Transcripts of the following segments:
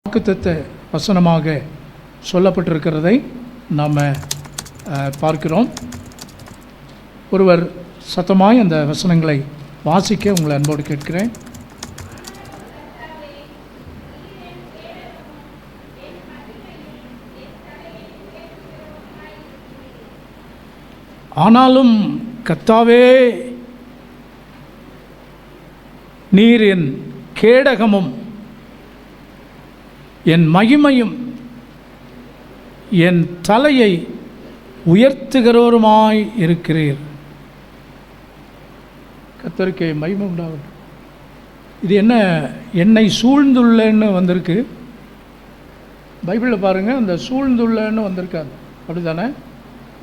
வாக்குத்தத்த வசனமாக சொல்லப்பட்டிருக்கிறதை நாம் பார்க்கிறோம். ஒருவர் சத்தமாய் அந்த வசனங்களை வாசிக்க உங்களை அன்போடு கேட்கிறேன். ஆனாலும் கர்த்தாவே, நீர் என் கேடகமும் என் மகிமையும் என் தலையை உயர்த்துகிறவருமாய் இருக்கிறீர். கர்த்தருக்கு மகிமை உண்டாகட்டும். இது என்ன, என்னை சூழ்ந்துள்ளன்னு வந்திருக்கு. பைபிளில் பாருங்கள், அந்த சூழ்ந்துள்ளன்னு வந்திருக்காது, அப்படி தானே?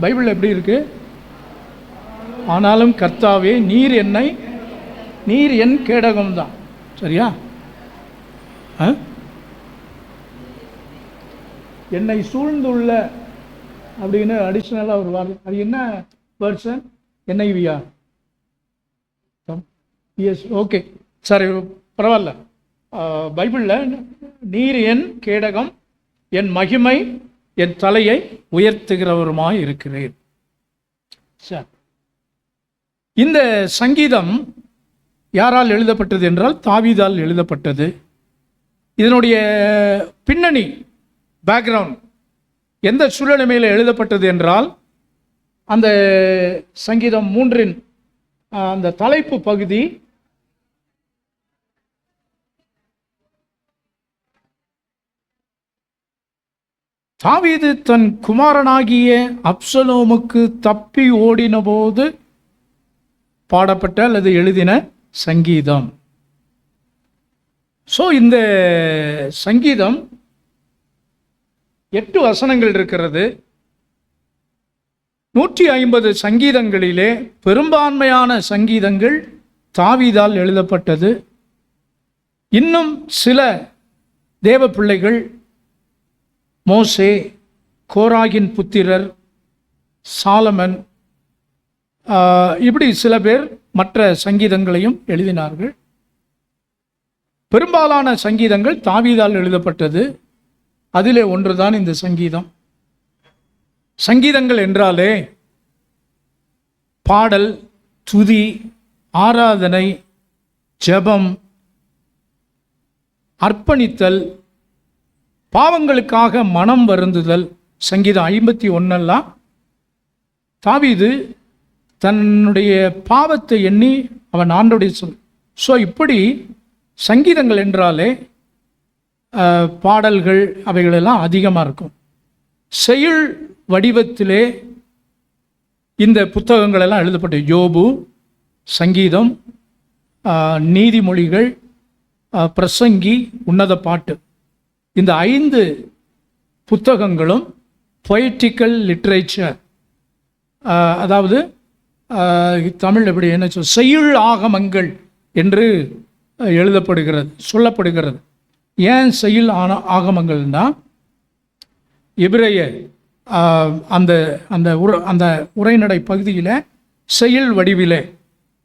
பைபிளில் எப்படி இருக்கு? ஆனாலும் கர்த்தாவே, நீர் என் கேடகம் தான். சரியா? என்னை சூழ்ந்துள்ள அப்படின்னு அடிஷ்னலாக ஒரு வார்த்தை. அது என்ன வேர்ட்ஸன்? NIV-யா? எஸ், ஓகே, சரி, பரவாயில்ல. பைபிளில் நீர் என் கேடகம், என் மகிமை, என் தலையை உயர்த்துகிறவருமாய் இருக்கிறேன். சரி, இந்த சங்கீதம் யாரால் எழுதப்பட்டது என்றால் தாவீதால் எழுதப்பட்டது. இதனுடைய பின்னணி, பேக்ரவுண்ட், எந்த சூழ்நிலையில் எழுதப்பட்டது என்றால், அந்த சங்கீதம் 3 அந்த தலைப்பு பகுதி தாவீது தன் குமாரனாகிய அப்சலோமுக்கு தப்பி ஓடின போது பாடப்பட்ட அல்லது எழுதின சங்கீதம். ஸோ இந்த சங்கீதம் 8 வசனங்கள் இருக்கிறது. 150 சங்கீதங்களிலே பெரும்பான்மையான சங்கீதங்கள் தாவீதால் எழுதப்பட்டது. இன்னும் சில தேவ பிள்ளைகள், மோசே, கோராகின் புத்திரர், சாலமன், இப்படி சில பேர் மற்ற சங்கீதங்களையும் எழுதினார்கள். பெரும்பாலான சங்கீதங்கள் தாவீதால் எழுதப்பட்டது. அதிலே ஒன்றுதான் இந்த சங்கீதம். சங்கீதங்கள் என்றாலே பாடல், துதி, ஆராதனை, ஜெபம், அர்ப்பணித்தல், பாவங்களுக்காக மனம் வருந்துதல். சங்கீதம் 51 தாவீது தன்னுடைய பாவத்தை எண்ணி அவன் ஆண்டோடைய சொல். ஸோ இப்படி சங்கீதங்கள் என்றாலே பாடல்கள் அவைகளெல்லாம் அதிகமாக இருக்கும். செயல் வடிவத்திலே இந்த புத்தகங்கள் எல்லாம் எழுதப்பட்ட யோபு, சங்கீதம், நீதிமொழிகள், பிரசங்கி, உன்னத பாட்டு, இந்த 5 புத்தகங்களும் பொய்டிக்கல் லிட்ரேச்சர், அதாவது தமிழ் எப்படி என்ன சொல், செய்யுள் ஆகமங்கள் என்று எழுதப்படுகிறது, சொல்லப்படுகிறது. ஏன் செய்யுள் ஆகமங்கள்னா, எபிரேய அந்த அந்த உரைநடை பகுதியில் செய்யுள் வடிவிலே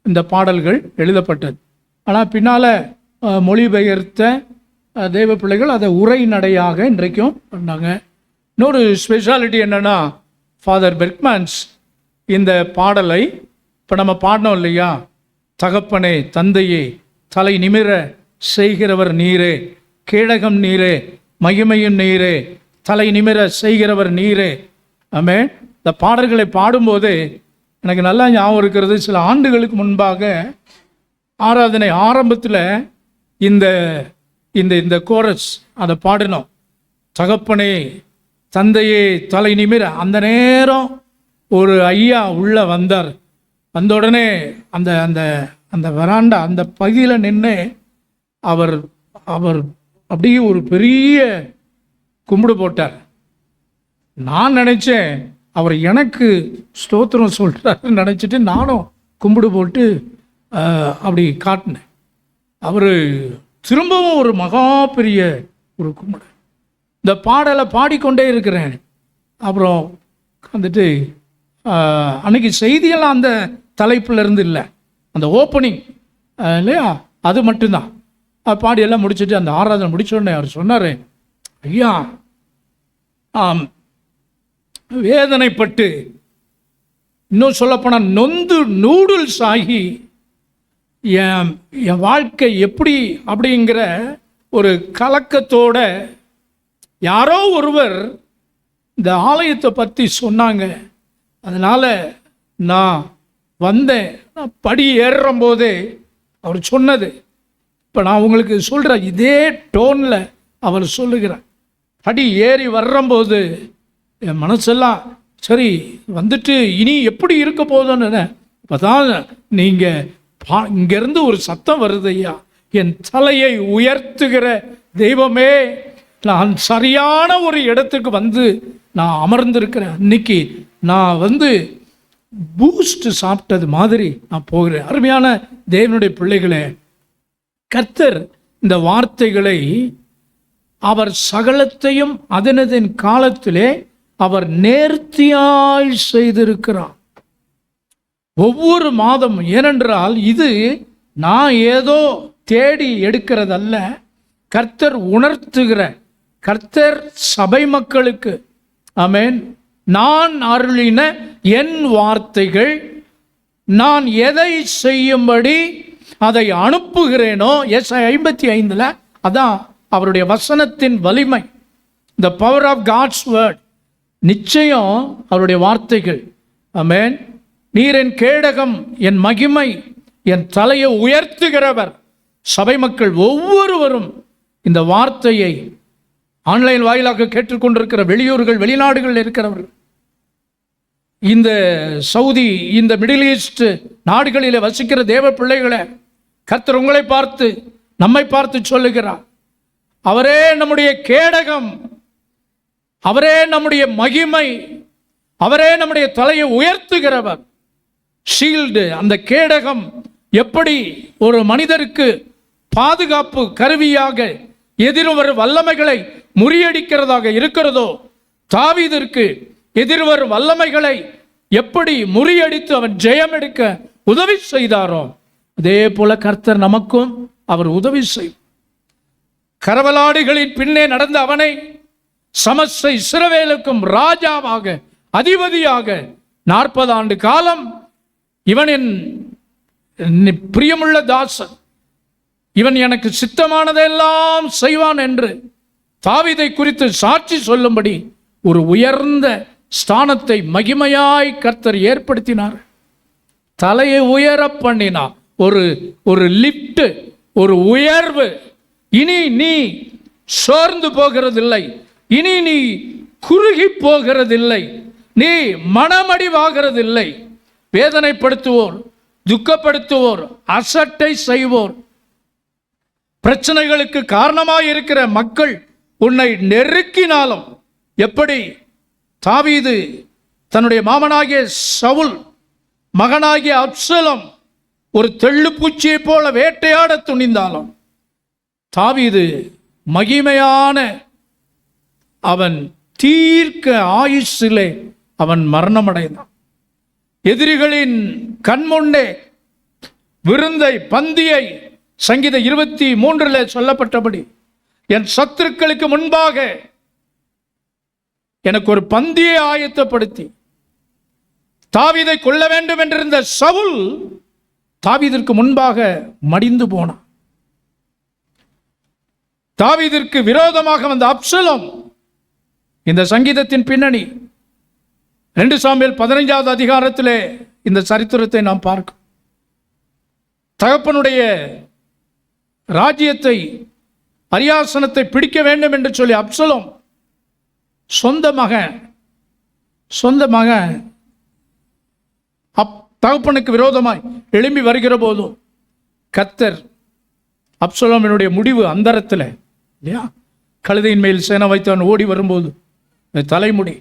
இந்த பாடல்கள் எழுதப்பட்டது. ஆனால் பின்னால் மொழிபெயர்த்த தேவ பிள்ளைகள் அதை உரைநடையாக இன்றைக்கும் பண்ணாங்க. இன்னொரு ஸ்பெஷாலிட்டி என்னென்னா, ஃபாதர் பெர்க்மன்ஸ் இந்த பாடலை இப்போ நம்ம பாடினோம் இல்லையா, தகப்பனே, தந்தையே, தலை நிமிர செய்கிறவர் நீரே, கேடகம் நீரே, மகிமையும் நீரே, தலை நிமிர செய்கிறவர் நீரே. ஆமென். இந்த பாடல்களை பாடும்போது எனக்கு நல்லா ஞாபகம் இருக்கிறது. சில ஆண்டுகளுக்கு முன்பாக ஆராதனை ஆரம்பத்தில் இந்த இந்த இந்த கோரஸ் அதை பாடினோம். தகப்பனே, தந்தையே, தலை நிமிர. அந்த நேரம் ஒரு ஐயா உள்ளே வந்தார். வந்த உடனே அந்த அந்த அந்த வராண்டா அந்த பகுதியில் நின்று அவர் அவர் அப்படியே ஒரு பெரிய கும்பிடு போட்டார். நான் நினச்சேன் அவர் எனக்கு ஸ்தோத்திரம் சொல்கிறாருன்னு நினச்சிட்டு நானும் கும்பிடு போட்டு அப்படி காட்டினேன். அவர் திரும்பவும் ஒரு மகா பெரிய ஒரு கும்பிடு. இந்த பாடலை பாடிக்கொண்டே இருக்கிறேன். அப்புறம் வந்துட்டு அன்னைக்கு செய்தியெல்லாம் அந்த தலைப்பில் இருந்து இல்லை, அந்த ஓப்பனிங் இல்லையா, அது மட்டும்தான். பாடியெல்லாம் முடிச்சுட்டு அந்த ஆராதனை முடிச்சோடனே அவர் சொன்னார், ஐயா ஆம், வேதனைப்பட்டு, இன்னும் சொல்லப்போனால் நொந்து நூடுல்ஸ் ஆகி என் என் வாழ்க்கை எப்படி அப்படிங்கிற ஒரு கலக்கத்தோட யாரோ ஒருவர் இந்த ஆலயத்தை பற்றி சொன்னாங்க. அதனால் நான் வந்தேன். நான் படி ஏறும்போதே அவர் சொன்னது இப்போ நான் உங்களுக்கு சொல்கிறேன். இதே டோனில் அவர் சொல்லுகிறார். படி ஏறி வர்றம்போது என் மனசெல்லாம் சரி வந்துட்டு இனி எப்படி இருக்க போதுன்னு இப்போ தான் நீங்கள் இங்கேருந்து ஒரு சத்தம் வருது. ஐயா, என் தலையை உயர்த்துகிற தெய்வமே, நான் சரியான ஒரு இடத்துக்கு வந்து நான் அமர்ந்திருக்கிறேன். இன்னைக்கு நான் வந்து பூஸ்ட் சாப்பிட்டது மாதிரி நான் போகிறேன். அருமையான தேவனுடைய பிள்ளைகளே, கர்த்தர் இந்த வார்த்தைகளை அவர் சகலத்தையும் அதனதின் காலத்திலே அவர் நேர்த்தியாய் செய்திருக்கிறார். ஒவ்வொரு மாதம், ஏனென்றால் இது நான் ஏதோ தேடி எடுக்கிறதல்ல, கர்த்தர் உணர்த்துகிற, கர்த்தர் சபை மக்களுக்கு ஆமென் நான் அருளின என் வார்த்தைகள், நான் எதை செய்யும்படி அதை அனுப்புகிறேனோ. ஏசாயா 55 அதான் அவருடைய வசனத்தின் வலிமை. The power of God's word. நிச்சயம் அவருடைய வார்த்தைகள். ஆமென். நீர் என் கேடகம், என் மகிமை, என் தலையை உயர்த்துகிறவர். சபை மக்கள் ஒவ்வொருவரும் இந்த வார்த்தையை ஆன்லைன் வாயிலாக கேட்டுக்கொண்டிருக்கிற வெளியூர்கள், வெளிநாடுகளில் இருக்கிறவர்கள், இந்த சவுதி, இந்த மிடில் ஈஸ்ட் நாடுகளிலே வசிக்கிற தேவ பிள்ளைகளை கர்த்தர் உங்களை பார்த்து, நம்மை பார்த்து சொல்லுகிறார், அவரே நம்முடைய கேடகம், அவரே நம்முடைய மகிமை, அவரே நம்முடைய தலையை உயர்த்துகிறவர். ஷீல்டு, அந்த கேடகம் எப்படி ஒரு மனிதருக்கு பாதுகாப்பு கருவியாக எதிர்வரும் வல்லமைகளை முறியடிக்கிறதாக இருக்கிறதோ, தாவீதிற்கு எதிர்வரும் வல்லமைகளை எப்படி முறியடித்து அவன் ஜெயம் எடுக்க உதவி செய்தாரோ, அதே போல கர்த்தர் நமக்கும் அவர் உதவி செய்யும். கரவலாடுகளின் பின்னே நடந்த அவனை சமஸ்த இஸ்ரவேலுக்கும் ராஜாவாக, அதிபதியாக 40 ஆண்டு காலம் இவன் என் பிரியமுள்ள தாசன், இவன் எனக்கு சித்தமானதெல்லாம் செய்வான் என்று தாவீதை குறித்து சாட்சி சொல்லும்படி ஒரு உயர்ந்த ஸ்தானத்தை மகிமையாய் கர்த்தர் ஏற்படுத்தினார். தலையை உயர பண்ணினார். ஒரு லிப்ட், ஒரு உயர்வு. இனி நீ சோர்ந்து போகிறதில்லை, இனி நீ குறுகி போகிறதில்லை, நீ மனமடிவாகிறதில்லை. வேதனைப்படுத்துவோர், துக்கப்படுத்துவோர், அசட்டை செய்வோர், பிரச்சனைகளுக்கு காரணமாக இருக்கிற மக்கள் உன்னை நெருக்கினாலும், எப்படி தாவீது தன்னுடைய மாமனாகிய சவுல், மகனாகிய அப்சலோம் ஒரு தெள்ளுப்பூச்சியை போல வேட்டையாட துணிந்தாலும், தாவீது மகிமையான அவன் தீர்க்க ஆயுசிலே அவன் மரணமடைந்தான். எதிரிகளின் கண்முன்னே விருந்தை, பந்தியை, சங்கீதம் 23 சொல்லப்பட்டபடி, என் சத்துருக்களுக்கு முன்பாக எனக்கு ஒரு பந்தியை ஆயத்தப்படுத்தி தாவீதை கொல்ல வேண்டும் என்றிருந்த சவுல் தாவீதிற்கு முன்பாக மடிந்து போனான். தாவீதிற்கு விரோதமாக வந்த அப்சலோம். இந்த சங்கீதத்தின் பின்னணி 2 சாமுவேல் 15வது அதிகாரத்திலே இந்த சரித்திரத்தை நாம் பார்க்கிறோம். தகப்பனுடைய ராஜ்யத்தை, அரியாசனத்தை பிடிக்க வேண்டும் என்று சொல்லி அப்சலோம் சொந்த மகன் தகப்பனுக்கு விரோதமாய் எழும்பி வருகிற போதும் கர்த்தர் அப்சலோமினுடைய முடிவு அந்தரத்தில் இல்லையா, கழுதையின் மேல் சேனை வைத்தவன் ஓடி வரும்போது தலைமுடி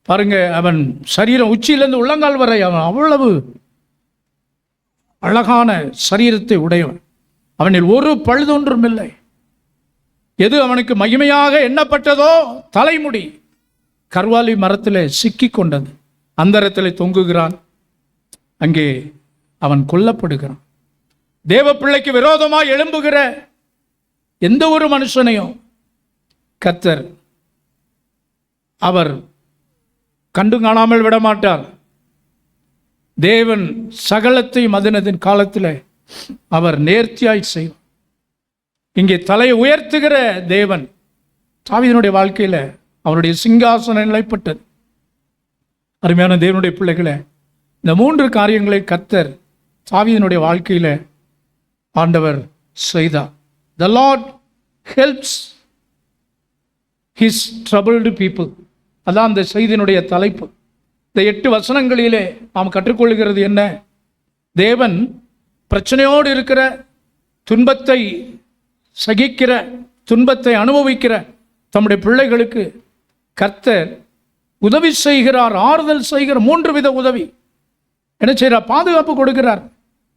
பாருங்க, அவன் சரீரம் உச்சியிலிருந்து உள்ளங்கால் வரை அவன் அவ்வளவு அழகான சரீரத்தை உடையவன். அவனில் ஒரு பழுதொன்றும் இல்லை. எது அவனுக்கு மகிமையாக எண்ணப்பட்டதோ, தலைமுடி கர்வாலி மரத்தில் சிக்கி கொண்டது, அந்தரத்தில் தொங்குகிறான். அங்கே அவன் கொல்லப்படுகிறான். தேவ பிள்ளைக்கு விரோதமாக எழும்புகிற எந்த ஒரு மனுஷனையும் கர்த்தர் அவர் கண்டு காணாமல் விடமாட்டார். தேவன் சகலத்தையும் அதனதின் காலத்தில் அவர் நேர்த்தியாய் செய்வார். இங்கே தலையை உயர்த்துகிற தேவன் தாவீதினுடைய வாழ்க்கையில் அவருடைய சிங்காசனம் நிலைப்பட்டது. அருமையான தேவனுடைய பிள்ளைகளை, இந்த 3 காரியங்களை கர்த்தர் தாவீதினுடைய வாழ்க்கையில் ஆண்டவர் செய்தார். The Lord helps his troubled people. அதான் அந்த செய்தியினுடைய தலைப்பு. இந்த 8 வசனங்களிலே நாம் கற்றுக்கொள்கிறது என்ன? தேவன் பிரச்சனையோடு இருக்கிற, துன்பத்தை சகிக்கிற, துன்பத்தை அனுபவிக்கிற தம்முடைய பிள்ளைகளுக்கு கர்த்தர் உதவி செய்கிறார், ஆறுதல் செய்கிற 3 வித உதவி. என்ன செய்கிறார்? பாதுகாப்பு கொடுக்கிறார்.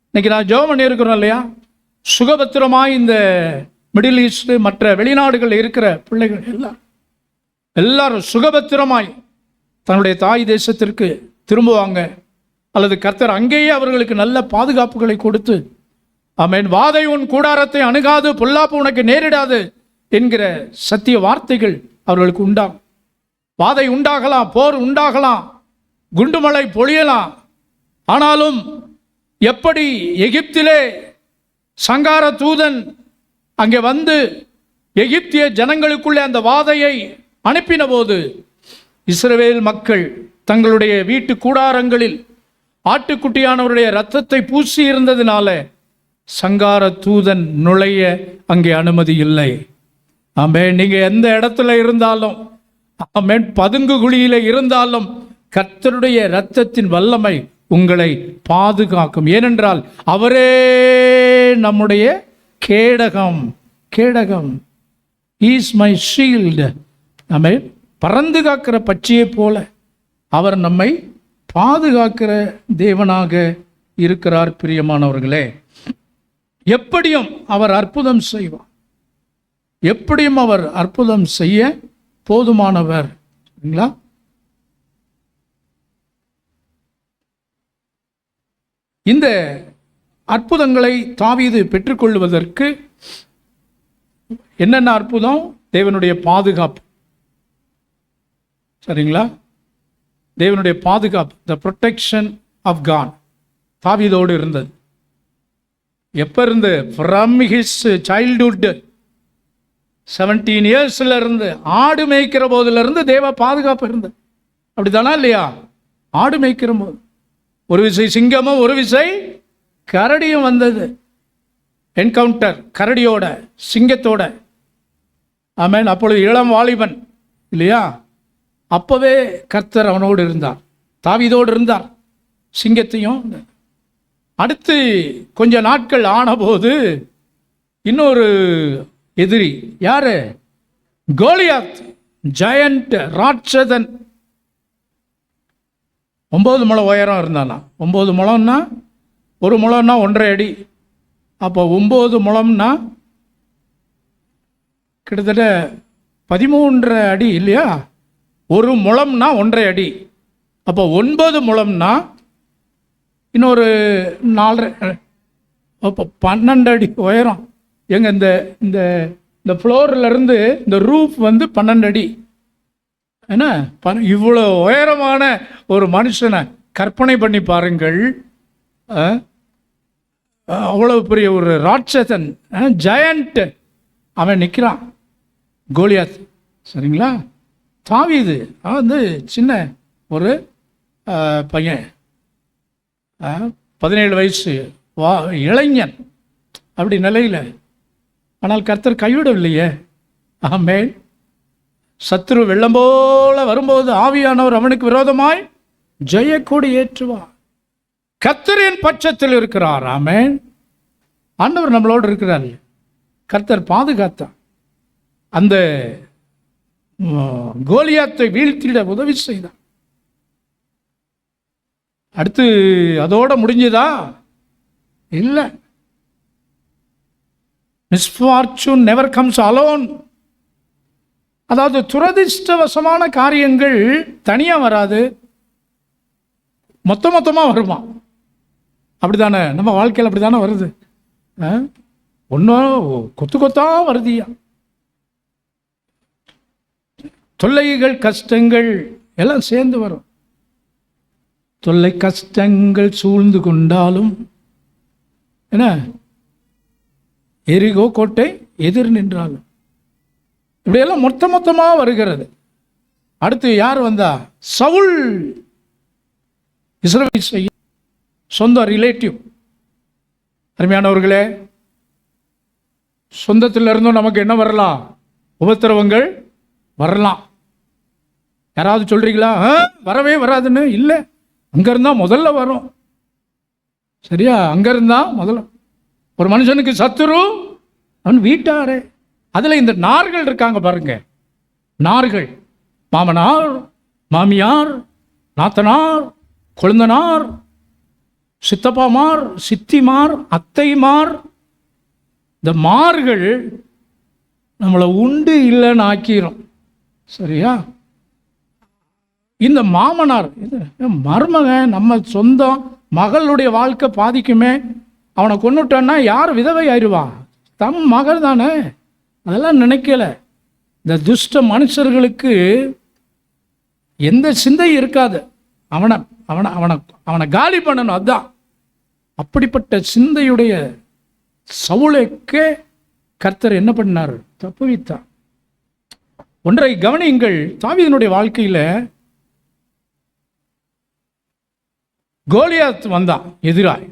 இன்னைக்கு நான் ஜெபம் பண்ணி இருக்கிறோம் இல்லையா? சுகபத்திரமாய் இந்த மிடில் ஈஸ்ட் மற்ற வெளிநாடுகள் இருக்கிற பிள்ளைகள் எல்லாரும் சுகபத்திரமாய் தன்னுடைய தாய் தேசத்திற்கு திரும்புவாங்க, அல்லது கர்த்தர் அங்கேயே அவர்களுக்கு நல்ல பாதுகாப்புகளை கொடுத்து, ஆமென், வாதை உன் கூடாரத்தை அணுகாது, பொல்லாப்பு உனக்கு நேரிடாது என்கிற சத்திய வார்த்தைகள் அவர்களுக்கு உண்டாகும். வாதை உண்டாகலாம், போர் உண்டாகலாம், குண்டுமழை பொழியலாம். ஆனாலும் எப்படி எகிப்திலே சங்கார தூதன் அங்கே வந்து எகிப்திய ஜனங்களுக்குள்ளே அந்த வாதையை அனுப்பின போது இஸ்ரவேல் மக்கள் தங்களுடைய வீட்டு கூடாரங்களில் ஆட்டுக்குட்டியானவருடைய இரத்தத்தை பூசி இருந்ததினால சங்கார தூதன் நுழைய அங்கே அனுமதி இல்லை. ஆமென். நீங்க எந்த இடத்துல இருந்தாலும், ஆமென், பதுங்கு குழியில இருந்தாலும் கர்த்தருடைய இரத்தத்தின் வல்லமை உங்களை பாதுகாக்கும். ஏனென்றால் அவரே நம்முடைய கேடகம். கேடகம் இஸ் மை ஷீல்டு. நம்மை பறந்து காக்கிற பட்சியை போல அவர் நம்மை பாதுகாக்கிற தேவனாக இருக்கிறார். பிரியமானவர்களே, எப்படியும் அவர் அற்புதம் செய்வார். எப்படியும் அவர் அற்புதம் செய்ய போதுமானவர். சரிங்களா? இந்த அற்புதங்களை தாவீது பெற்றுக்கொள்வதற்கு என்னென்ன அற்புதம்? தேவனுடைய பாதுகாப்பு. சரிங்களா? தேவனுடைய பாதுகாப்பு, த ப்ரொடெக்ஷன் ஆஃப் காட் தாவீதோடு இருந்தது. எப்போ இருந்து? ஃப்ரம் ஹிஸ் சைல்ட்ஹுட், 17 இயர்ஸ்ல இருந்து, ஆடு மேய்க்கிற போதிலிருந்து தேவ பாதுகாப்பு இருந்தது. அப்படித்தானா இல்லையா? ஆடு மேய்க்கிற போது ஒரு விசை சிங்கமும் ஒரு விசை கரடியும் வந்தது. என்கவுண்டர் கரடியோட, சிங்கத்தோட. ஆமென். அப்பொழுது இளம் வாலிபன் இல்லையா? அப்பவே கர்த்தர் அவனோடு இருந்தார், தாவீதோடு இருந்தார், சிங்கத்தையும். அடுத்து கொஞ்ச நாட்கள் ஆனபோது இன்னொரு எதிரி, யாரு? கோலியாத், ஜெயண்ட், ராட்சதன். 9 முழம் உயரம் இருந்தானா. 9 முழம்னா, ஒரு முழம்னா 1.5 அடி. அப்போ 9 முழம்னா கிட்டத்தட்ட 13.5 அடி இல்லையா? ஒரு முழம்னா 1.5 அடி. அப்போ 9 முழம்னா இன்னொரு 4, அப்போ 12 அடி உயரம். எங்க இந்த இந்த இந்த ஃப்ளோர்லேருந்து இந்த ரூஃப் வந்து 12 அடி. என்ன, இவ்வளோ உயரமான ஒரு மனுஷனை கற்பனை பண்ணி பாருங்கள். அவ்வளவு பெரிய ஒரு ராட்சதன், ஜெயண்ட், அவன் நிற்கிறான், கோலியாத். சரிங்களா? தாவீது வந்து சின்ன ஒரு பையன், 17 வயசு இளைஞன், அப்படி நிலையில். ஆனால் கர்த்தர் கைவிடவில்லையே. ஆமென். சத்துரு வெள்ளம் போல வரும்போது ஆவியானவர் அவனுக்கு விரோதமாய் ஜெயக்கொடி ஏற்றுவார். கர்த்தரின் பட்சத்தில் இருக்கிறார். ஆமென். ஆண்டவர் நம்மளோடு இருக்கிறார். கர்த்தர் பாதுகாத்தார். அந்த கோலியாத்தை வீழ்த்திட உதவி செய்தார். அடுத்து அதோட முடிஞ்சதா? இல்லை. Misfortune never comes alone. அதாவது துரதிர்ஷ்டவசமான காரியங்கள் தனியாக வராது, மொத்தமாக வருமா? அப்படிதானே நம்ம வாழ்க்கையில் அப்படித்தானே வருது. ஒன்றும் கொத்து கொத்தா வருதியா. தொல்லைகள், கஷ்டங்கள் எல்லாம் சேர்ந்து வரும். தொல்லை கஷ்டங்கள் சூழ்ந்து கொண்டாலும் என்ன, எரிகோ கோட்டை எதிர் நின்றாலும், இப்படியெல்லாம் மொத்தமாக வருகிறது. அடுத்து யார் வந்தா? சவுல், இஸ்ரவேல் செய்ய சொந்த ரிலேட்டிவ். அருமையானவர்களே, சொந்தத்தில் இருந்தும் நமக்கு என்ன வரலாம்? உபத்திரவங்கள் வரலாம். யாராவது சொல்றீங்களா வரவே வராதுன்னு? இல்லை, அங்கிருந்தா முதல்ல வரும். சரியா? அங்கிருந்தா முதல்ல. ஒரு மனுஷனுக்கு சத்துரு அவன் வீட்டாரே. அதில் இந்த நார்கள் இருக்காங்க பாருங்க. நார்கள், மாமனார், மாமியார், நாத்தனார், கொழுந்தனார், சித்தப்பாமார், சித்திமார், அத்தைமார். இந்த மார்கள் நம்மளை உண்டு இல்லைன்னு ஆக்கிரும். சரியா? இந்த மாமனார், மருமகன், நம்ம சொந்தம் மகளுடைய வாழ்க்கை பாதிக்குமே. அவனை கொண்டுட்டான்னா யார் விதவை ஆயிடுவான்? தம் மகள் தானே. அதெல்லாம் நினைக்கல. இந்த துஷ்ட மனுஷர்களுக்கு எந்த சிந்தையும் இருக்காது. அவனை அவனை அவனை அவனை காலி பண்ணணும். அதுதான். அப்படிப்பட்ட சிந்தையுடைய சவுலுக்கே கர்த்தர் என்ன பண்ணார்? தப்புவித்தார். ஒன்றை கவனியுங்கள். தாவீதினுடைய வாழ்க்கையில் கோலியாத் வந்தான் எதிராய்.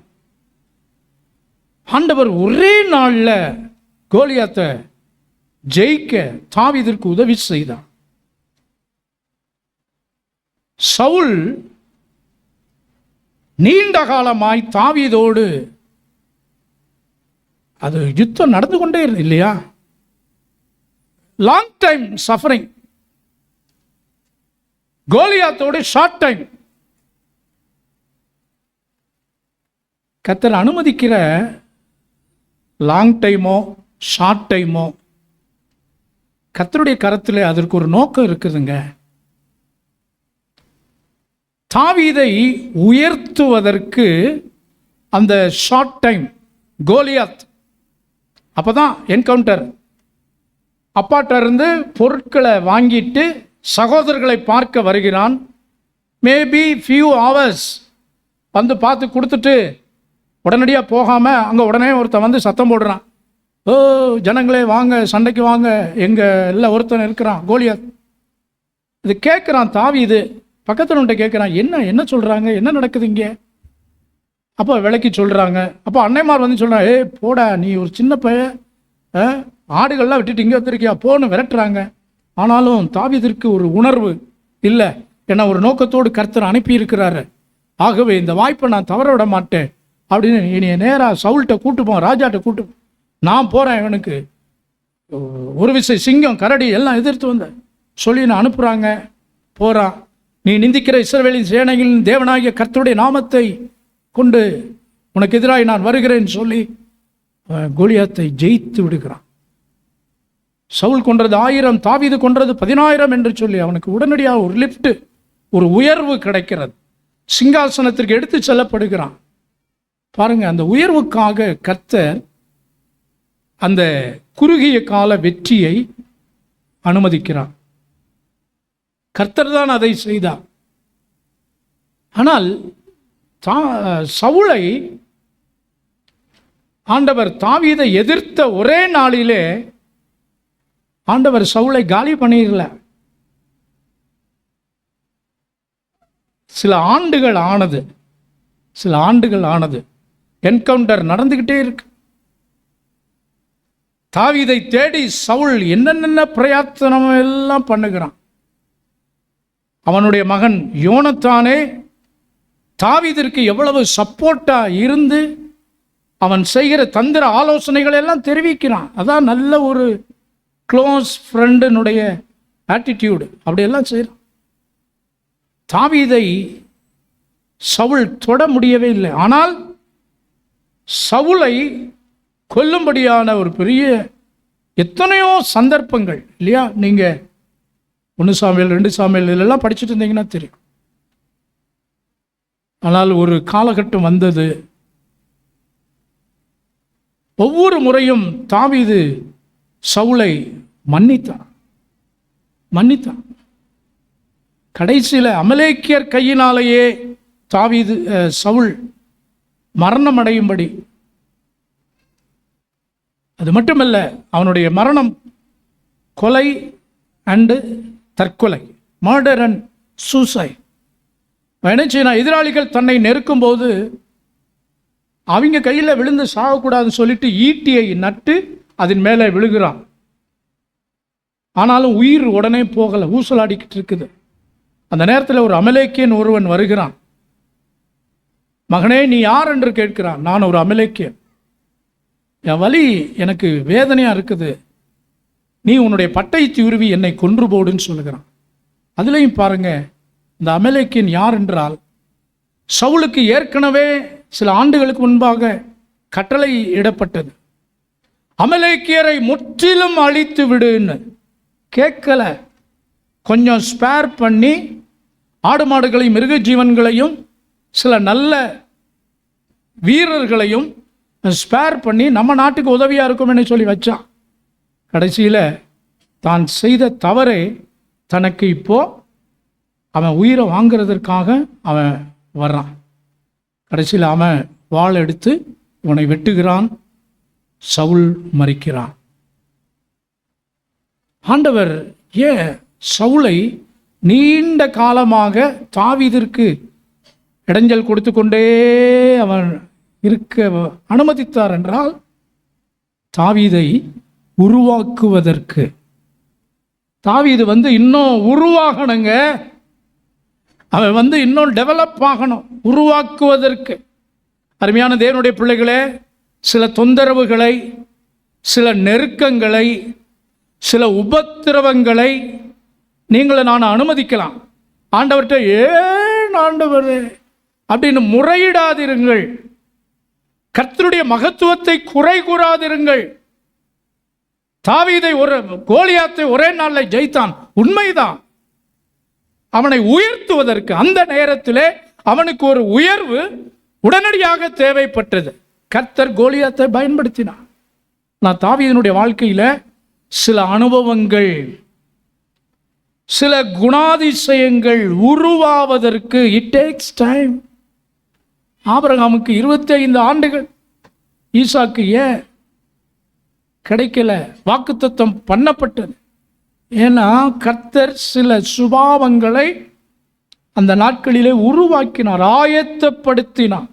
ஆண்டவர் ஒரே நாளில் கோலியாத்தை ஜெயிக்க தாவீதிற்கு உதவி செய்தார். சவுல் நீண்ட காலமாய் தாவீதோடு அது யுத்தம் நடந்து கொண்டே இருக்கு இல்லையா? Long time suffering. கோலியாத்தோடு ஷார்ட் டைம். கர்த்தர் அனுமதிக்கிற லாங் டைமோ ஷார்ட் டைமோ கர்த்தருடைய கரத்தில் அதற்கு ஒரு நோக்கம் இருக்குதுங்க. தாவீதை உயர்த்துவதற்கு அந்த ஷார்ட் டைம் கோலியாத் அப்போதான் என்கவுண்டர். அப்பாட்ட இருந்து பொருட்களை வாங்கிட்டு சகோதரர்களை பார்க்க வருகிறான். மேபி ஃபியூ ஹவர்ஸ் வந்து பார்த்து கொடுத்துட்டு உடனடியாக போகாமல் அங்கே உடனே ஒருத்தன் வந்து சத்தம் போடுறான். ஓ ஜனங்களே வாங்க, சண்டைக்கு வாங்க, எங்கள் எல்லாம் ஒருத்தன் இருக்கிறான் கோலியாத். இது கேட்குறான் தாவீது. பக்கத்தில் ஒன்றை கேட்குறான், என்ன சொல்கிறாங்க, என்ன நடக்குது இங்கே? அப்போ விளக்கி சொல்கிறாங்க. அப்போ அன்னைமார் வந்து சொல்கிறான், போடா நீ ஒரு சின்ன பையன், ஆடுகள்லாம் விட்டுட்டு இங்கே வந்திருக்கியா போன்னு விரட்டுறாங்க. ஆனாலும் தாவீதிற்கு ஒரு உணர்வு இல்லை. ஏன்னா ஒரு நோக்கத்தோடு கர்த்தர் அனுப்பியிருக்கிறாரு. ஆகவே இந்த வாய்ப்பை நான் தவற விட மாட்டேன் அப்படின்னு இனி நேராக சவுல்கிட்ட கூட்டுப்போம், ராஜாட்ட கூட்டு. நான் போகிறேன், இவனுக்கு ஒரு விஷயம் சிங்கம் கரடி எல்லாம் எதிர்த்து வந்த சொல்லி நான் அனுப்புகிறாங்க. போகிறான். நீ நிந்திக்கிற இஸ்ரவேலின் சேனைகளின் தேவனாகிய கர்த்தருடைய நாமத்தை கொண்டு உனக்கு எதிராக நான் வருகிறேன்னு சொல்லி கோலியாத்தை ஜெயித்து விடுகிறான். சவுல் கொன்றது 1000, தாவீது கொன்றது 10000 என்று சொல்லி அவனுக்கு உடனடியாக ஒரு லிஃப்ட், ஒரு உயர்வு கிடைக்கிறது. சிங்காசனத்திற்கு எடுத்து செல்லப்படுகிறான். பாருங்க, அந்த உயர்வுக்காக கர்த்தர் அந்த குறுகிய கால வெற்றியை அனுமதிக்கிறார். கர்த்தர் தான் அதை செய்தார். ஆனால் சவுலை ஆண்டவர் தாவீதை எதிர்த்த ஒரே நாளிலே ஆண்டவர் சவுலை காலி பண்ணிடல. சில ஆண்டுகள் ஆனது. என்கவுண்டர் நடந்துகிட்டே இருக்கு. தாவீதை தேடி சவுல் என்னென்ன பிரயத்தனம் எல்லாம் பண்ணுகிறான். அவனுடைய மகன் யோனத்தானே தாவீதிற்கு எவ்வளவு சப்போர்ட்டா இருந்து அவன் செய்கிற தந்திர ஆலோசனைகள் எல்லாம் தெரிவிக்கிறான். அதான் நல்ல ஒரு க்ளோஸ் ஃப்ரெண்டினுடைய ஆட்டிடியூடு. அப்படியெல்லாம் செய்கிறான். தாவீதை சவுல் தொட முடியவே இல்லை. ஆனால் சவுலை கொல்லும்படியான ஒரு பெரிய எத்தனையோ சந்தர்ப்பங்கள் இல்லையா? நீங்கள் 1 சாமுவேல் 2 சாமுவேல் இதெல்லாம் படிச்சுட்டு இருந்தீங்கன்னா தெரியும். ஆனால் ஒரு காலகட்டம் வந்தது. ஒவ்வொரு முறையும் தாவீது சவுலை மன்னித்தான். கடைசியில் அமலேக்கியர் கையினாலேயே சவுல் மரணம் அடையும்படி, அது மட்டுமல்ல, அவனுடைய மரணம் கொலை அண்டு தற்கொலை, மர்டர் அண்ட் சூசைட். என்ன செய்யணும், எதிராளிகள் தன்னை நெருக்கும் போது அவங்க கையில் விழுந்து சாகக்கூடாதுன்னு சொல்லிட்டு ஈட்டியை நட்டு அதன் மேலே விழுகிறான். ஆனாலும் உயிர் உடனே போகலை, ஊசலாடிக்கிட்டு இருக்குது. அந்த நேரத்தில் ஒரு அமலேக்கியன் ஒருவன் வருகிறான். மகனே, நீ யார் என்று கேட்கிறான். நான் ஒரு அமலேக்கியன், என் வலி எனக்கு வேதனையாக இருக்குது, நீ உன்னுடைய பட்டயத்தை உருவி என்னை கொன்று போடுன்னு சொல்லுகிறான். அதுலேயும் பாருங்க, இந்த அமலேக்கியன் யார் என்றால், சவுலுக்கு ஏற்கனவே சில ஆண்டுகளுக்கு முன்பாக கட்டளை இடப்பட்டது, அமலேக்கியரை முற்றிலும் அழித்து விடுன்னு. கேட்கல, கொஞ்சம் ஸ்பேர் பண்ணி ஆடு மாடுகளையும் மிருக ஜீவன்களையும் சில நல்ல வீரர்களையும் ஸ்பேர் பண்ணி நம்ம நாட்டுக்கு உதவியாக இருக்கும்னு சொல்லி வச்சான். கடைசியில் தான் செய்த தவறை தனக்கு இப்போ அவன் உயிரை வாங்கிறதுக்காக அவன் வர்றான். கடைசியில் அவன் வாள் எடுத்து இவனை வெட்டுகிறான், சவுல் மரிக்கிறான். ஆண்டவர் ஏன் சவுலை நீண்ட காலமாக தாவீதிற்கு இடைஞ்சல் கொடுத்து கொண்டே அவன் இருக்க அனுமதித்தார் என்றால், தாவீதை உருவாக்குவதற்கு. தாவீது இன்னும் உருவாகணுங்க, அவன் இன்னும் டெவலப் ஆகணும், உருவாக்குவதற்கு. அருமையான தேவனுடைய பிள்ளைகளே, சில தொந்தரவுகளை, சில நெருக்கங்களை, சில உபத்திரவங்களை நீங்களும் நான் அனுமதிக்கலாம். ஆண்டவர்கிட்ட ஏன் ஆண்டவரே அப்படின்னு முறையிடாதிருங்கள். கர்த்தருடைய மகத்துவத்தை குறை கூறாதிருங்கள். தாவீதை கோலியாத்தை ஒரே நாளில் ஜெயித்தான், உண்மைதான். அவனை உயர்த்துவதற்கு அந்த நேரத்திலே அவனுக்கு ஒரு உயர்வு உடனடியாக தேவைப்பட்டது. கர்த்தர் கோலியாத்தை பயன்படுத்தினான். நான் தாவீதினுடைய வாழ்க்கையில் சில அனுபவங்கள், சில குணாதிசயங்கள் உருவாவதற்கு இட் டேக்ஸ் டைம். ஆபிரகாமுக்கு 25 ஆண்டுகள், ஈசாக்கு ஏன் கிடைக்கல? வாக்குத்தத்தம் பண்ணப்பட்டது. ஏன்னா கர்த்தர் சில சுபாவங்களை அந்த நாட்களிலே உருவாக்கினார், ஆயத்தப்படுத்தினார்.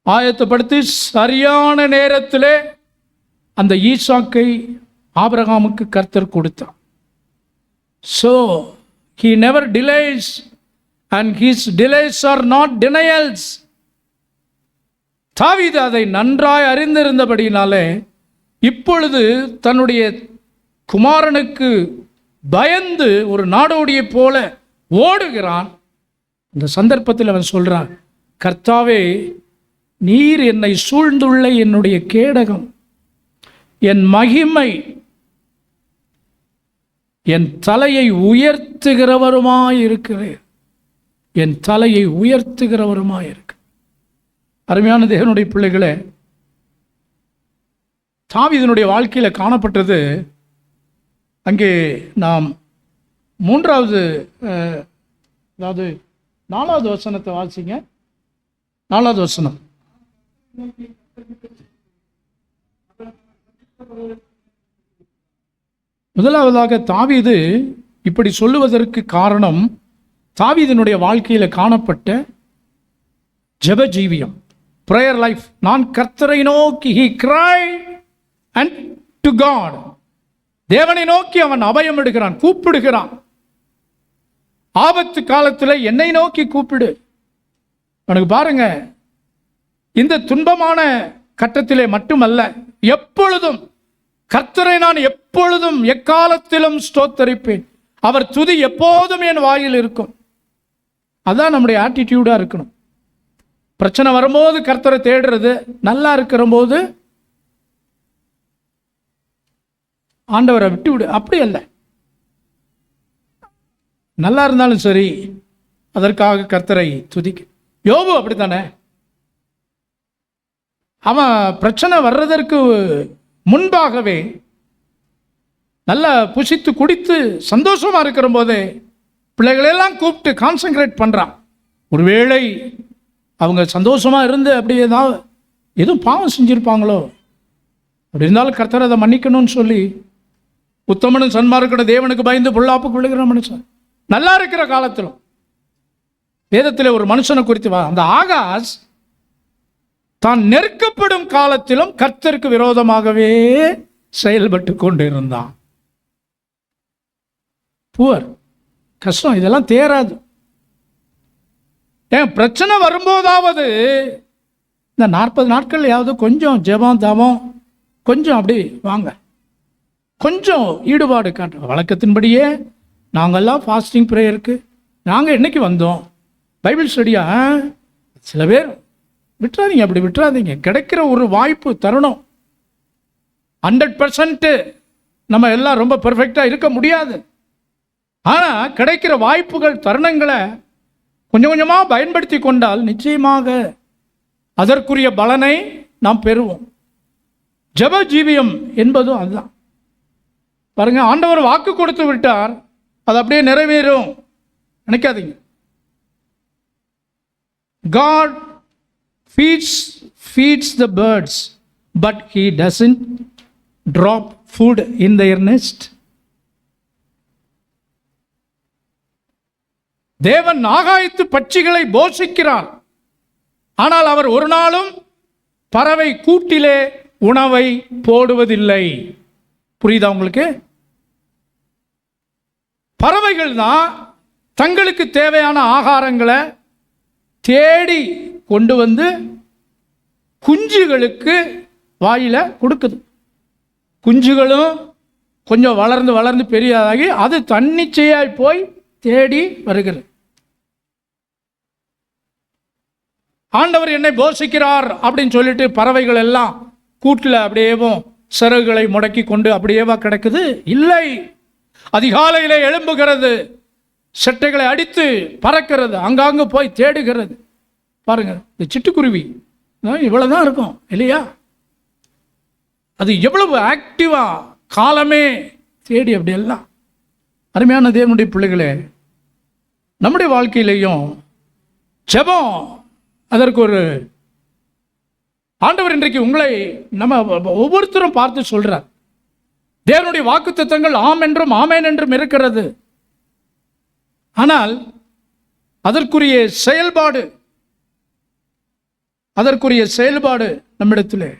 ஆயத்தப்படுத்தி சரியான நேரத்திலே அந்த ஈசாக்கை ஆபிரகாமுக்கு கர்த்தர் கொடுத்தார். So he never delays and his delays are not denials. தாவீது அதை நன்றாய் அறிந்திருந்தபடினாலே இப்பொழுது தன்னுடைய குமாரனுக்கு பயந்து ஒரு நாடோடியை போல ஓடுகிறான். இந்த சந்தர்ப்பத்தில் அவன் சொல்றான், கர்த்தாவே, நீர் என்னை சூழ்ந்துள்ள என்னுடைய கேடகம், என் மகிமை, என் தலையை உயர்த்துகிறவருமாயிருக்கிறேன், என் தலையை உயர்த்துகிறவருமாயிருக்கு. அருமையான தேவனுடைய பிள்ளைகளே, தாவீதினுடைய வாழ்க்கையில் காணப்பட்டது. அங்கே நாம் 3வது, அதாவது 4வது வசனத்தை வாசிங்க. 4வது வசனம். முதலாவதாக தாவீது இப்படி சொல்லுவதற்கு காரணம், தாவீதினுடைய வாழ்க்கையில் காணப்பட்ட ஜெப ஜீவியம், பிரேயர் லைஃப். நான் கர்த்தரை நோக்கி, he cried unto God, தேவனை நோக்கி அவன் அபயம் எடுக்கிறான், கூப்பிடுகிறான். ஆபத்து காலத்தில் என்னை நோக்கி கூப்பிடு. அவனுக்கு பாருங்க, இந்த துன்பமான கட்டத்திலே மட்டுமல்ல, எப்பொழுதும் கர்த்தரை நான் எப்பொழுதும் எக்காலத்திலும் ஸ்தோத்தரிப்பேன், அவர் துதி எப்போதும் என் வாயில் இருக்கும். அதான் நம்முடைய ஆட்டிடியூடா இருக்கணும். பிரச்சனை வரும்போது கர்த்தரை தேடுறது, நல்லா இருக்கிற போது ஆண்டவரை விட்டு விடு, அப்படி அல்ல. நல்லா இருந்தாலும் சரி, அதற்காக கர்த்தரை துதிக்க. யோபு அப்படித்தானே, அவன் பிரச்சனை வர்றதற்கு முன்பாகவே நல்லா புசித்து குடித்து சந்தோஷமா இருக்கிற போதே பிள்ளைகளெல்லாம் கூப்பிட்டு கான்சன்ட்ரேட் பண்ணுறான். ஒருவேளை அவங்க சந்தோஷமாக இருந்து அப்படி ஏதாவது எதுவும் பாவம் செஞ்சுருப்பாங்களோ, அப்படி இருந்தாலும் கர்த்தர் அதை மன்னிக்கணும்னு சொல்லி உத்தமனும் சன்மார்க்கனும் தேவனுக்கு பயந்து பொல்லாப்புக்கு விழுகிற மனுஷன் நல்லா இருக்கிற காலத்திலும் வேதத்தில் ஒரு மனுஷனை குறித்து அந்த ஆகாஸ் தான் நெருக்கப்படும் காலத்திலும் கர்த்தருக்கு விரோதமாகவே செயல்பட்டு கொண்டு இருந்தான். புவர் கஷ்டம், இதெல்லாம் தேராது. ஏன் பிரச்சனை வரும்போதாவது இந்த 40 நாட்கள்லையாவது கொஞ்சம் ஜெபம் தவம் கொஞ்சம் அப்படி வாங்க, கொஞ்சம் ஈடுபாடு காட்டுறோம். வழக்கத்தின்படியே நாங்கள்லாம் ஃபாஸ்டிங் ப்ரேயருக்கு நாங்கள் என்னைக்கு வந்தோம், பைபிள் ஸ்டடியா சில பேர் விட்டுறாதீங்க, அப்படி விட்டுறாதீங்க. கிடைக்கிற ஒரு வாய்ப்பு தருணம். 100% நம்ம எல்லாம் ரொம்ப பெர்ஃபெக்டாக இருக்க முடியாது. ஆனால் கிடைக்கிற வாய்ப்புகள் தருணங்களை கொஞ்சம் கொஞ்சமாக பயன்படுத்தி கொண்டால் நிச்சயமாக அதற்குரிய பலனை நாம் பெறுவோம். ஜெப ஜீவியம் என்பதும் அதுதான். பாருங்க, ஆண்டவர் வாக்கு கொடுத்து விட்டார், அது அப்படியே நிறைவேறும் நினைக்காதீங்க. God feeds the birds, but he doesn't drop food in their nest. தேவன் ஆகாயத்து பட்சிகளை போஷிக்கிறார், ஆனால் அவர் ஒரு நாளும் பறவை கூட்டிலே உணவை போடுவதில்லை. புரியுதா உங்களுக்கு? பறவைகள் தான் தங்களுக்கு தேவையான ஆகாரங்களை தேடி கொண்டு வந்து குஞ்சுகளுக்கு வாயில கொடுக்குது. குஞ்சுகளும் கொஞ்சம் வளர்ந்து வளர்ந்து பெரியதாகி அது தன்னிச்சையாய் போய் தேடி வருகிறது. ஆண்டவர் என்னை போஷிக்கிறார் அப்படின்னு சொல்லிட்டு பறவைகள் எல்லாம் கூட்டில் அப்படியேவும் சிறகுகளை முடக்கி கொண்டு அப்படியேவா கிடக்குது? இல்லை. அதிகாலையிலே எழும்புகிறது, செட்டைகளை அடித்து பறக்கிறது, அங்காங்கு போய் தேடுகிறது. பாருங்க, இந்த சிட்டுக்குருவி இவ்வளவுதான் இருக்கும் இல்லையா? அது எவ்வளவு ஆக்டிவா காலமே தேடி அப்படி எல்லாம். அருமையான தேவனுடைய பிள்ளைகளே, நம்முடைய வாழ்க்கையிலையும் ஜெபம் அதற்கு ஒரு ஆண்டவர் இன்றைக்கு உங்களை நம்ம ஒவ்வொருத்தரும் பார்த்து சொல்றார். தேவனுடைய வாக்குத்தத்தங்கள் ஆம் என்றும் ஆமேன் என்றும் இருக்கிறது. ஆனால் அதற்குரிய செயல்பாடு நம்மிடத்திலே.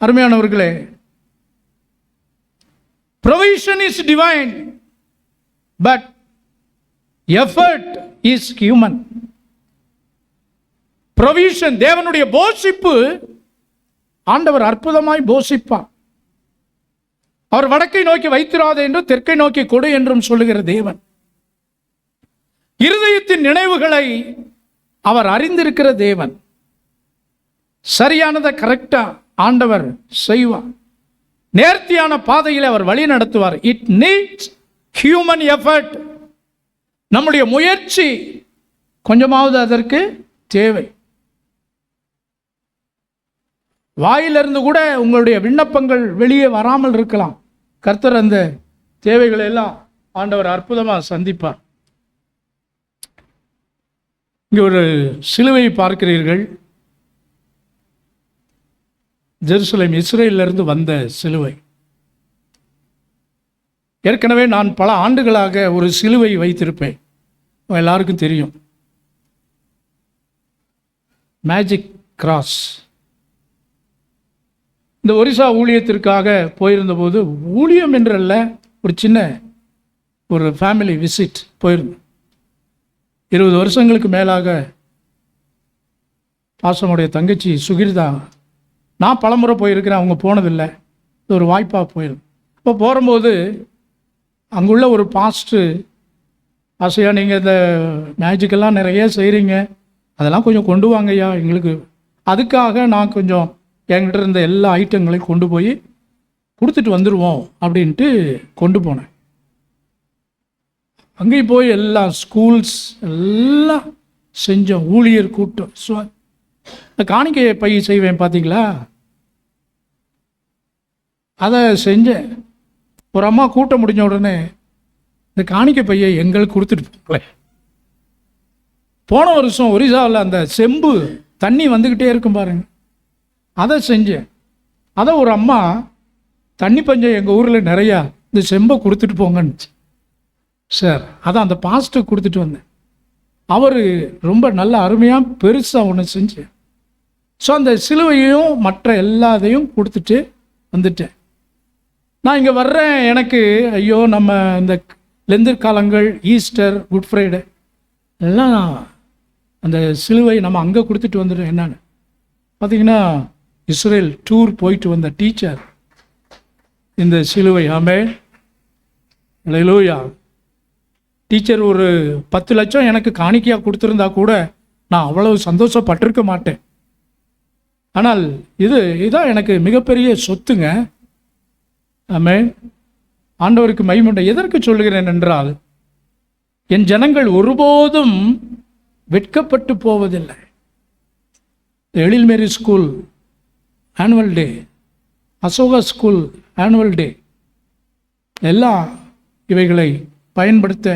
அருமையானவர்களே, provision is divine, but effort is human. provision, தேவனுடைய போஷிப்பு, ஆண்டவர் அற்புதமாய் போஷிப்பார். அவர் வடக்கை நோக்கி வைத்திராதே என்றும் தெற்கை நோக்கி கொடு என்றும் சொல்லுகிற தேவன். இருதயத்தின் நினைவுகளை அவர் அறிந்திருக்கிற தேவன். சரியானதை கரெக்டா ஆண்டவர் செய்வார். நேர்த்தியான பாதையில் அவர் வழி நடத்துவார். It needs human effort. நம்முடைய முயற்சி கொஞ்சமாவது அதற்கு தேவை. வாயிலிருந்து கூட உங்களுடைய விண்ணப்பங்கள் வெளியே வராமல் இருக்கலாம். கர்த்தர் அந்த தேவைகளை எல்லாம் ஆண்டவர் அற்புதமாக சந்திப்பார். இங்கே ஒரு சிலுவையை பார்க்கிறீர்கள். ஜெருசலேம், இஸ்ரேலிலிருந்து வந்த சிலுவை. ஏற்கனவே நான் பல ஆண்டுகளாக ஒரு சிலுவை வைத்திருப்பேன், எல்லாருக்கும் தெரியும். Magic cross. இந்த ஒரிசா ஊழியத்திற்காக போயிருந்த போது, ஊழியம் என்றல்ல, ஒரு சின்ன ஒரு ஃபேமிலி விசிட் போயிருந்தேன். 20 வருஷங்களுக்கு மேலாக பாசமுடைய தங்கச்சி சுகிர்தா, நான் பலமுறை போயிருக்கிறேன், அவங்க போனதில்லை. இது ஒரு வாய்ப்பாக போயிருந்தேன். இப்போ போகும்போது அங்குள்ள ஒரு பாஸ்ட்டு, ஆசையா நீங்கள் இந்த மேஜிக்கெல்லாம் நிறைய செய்கிறீங்க, அதெல்லாம் கொஞ்சம் கொண்டு வாங்கய்யா எங்களுக்கு. அதுக்காக நான் கொஞ்சம் என்கிட்ட இருந்த எல்லா ஐட்டங்களையும் கொண்டு போய் கொடுத்துட்டு வந்துடுவோம் அப்படின்ட்டு கொண்டு போனேன். அங்கேயும் போய் எல்லாம் ஸ்கூல்ஸ் எல்லாம் செஞ்சோம். ஊழியர் கூட்டம். காணிக்கை பை செய்வேன் பார்த்தீங்களா, அதை செஞ்சேன். ஒரு அம்மா கூட்டம் முடிஞ்ச உடனே இந்த காணிக்கை பையை எங்களுக்கு கொடுத்துட்டு போங்களே. போன வருஷம் ஒரிசாவில் அந்த செம்பு தண்ணி வந்துக்கிட்டே இருக்கும் பாருங்க, அதை செஞ்சேன். அதை ஒரு அம்மா தண்ணி பஞ்சம் எங்கள் ஊரில் நிறையா, இந்த செம்பை கொடுத்துட்டு போங்கன்னு சார். அதை அந்த பாஸ்டர் கொடுத்துட்டு வந்தேன். அவர் ரொம்ப நல்ல அருமையாக பெருசாக ஒன்று செஞ்சேன். ஸோ அந்த சிலுவையும் மற்ற எல்லாத்தையும் கொடுத்துட்டு வந்துட்டேன். நான் இங்கே வர்றேன், எனக்கு ஐயோ நம்ம இந்த லெந்தர் காலங்கள், ஈஸ்டர், குட் ஃப்ரைடே எல்லாம் அந்த சிலுவை நம்ம அங்கே கொடுத்துட்டு வந்துடும். என்னன்னு பார்த்தீங்கன்னா, இஸ்ரேல் டூர் போயிட்டு வந்த டீச்சர் இந்த சிலுவை, ஆமென் அல்லேலூயா. டீச்சர் ஒரு 10 லட்சம் எனக்கு காணிக்கையாக கொடுத்துருந்தா கூட நான் அவ்வளவு சந்தோஷப்பட்டிருக்க மாட்டேன். ஆனால் இதுதான் எனக்கு மிகப்பெரிய சொத்துங்க. ஆமென். ஆண்டவருக்கு மகிமை. எதற்கு சொல்லுகிறேன் என்றால், என் ஜனங்கள் ஒருபோதும் வெட்கப்பட்டு போவதில்லை. Ezhil Mary school annual day, Ashoka school annual day, எல்லாம் இவைகளை பயன்படுத்த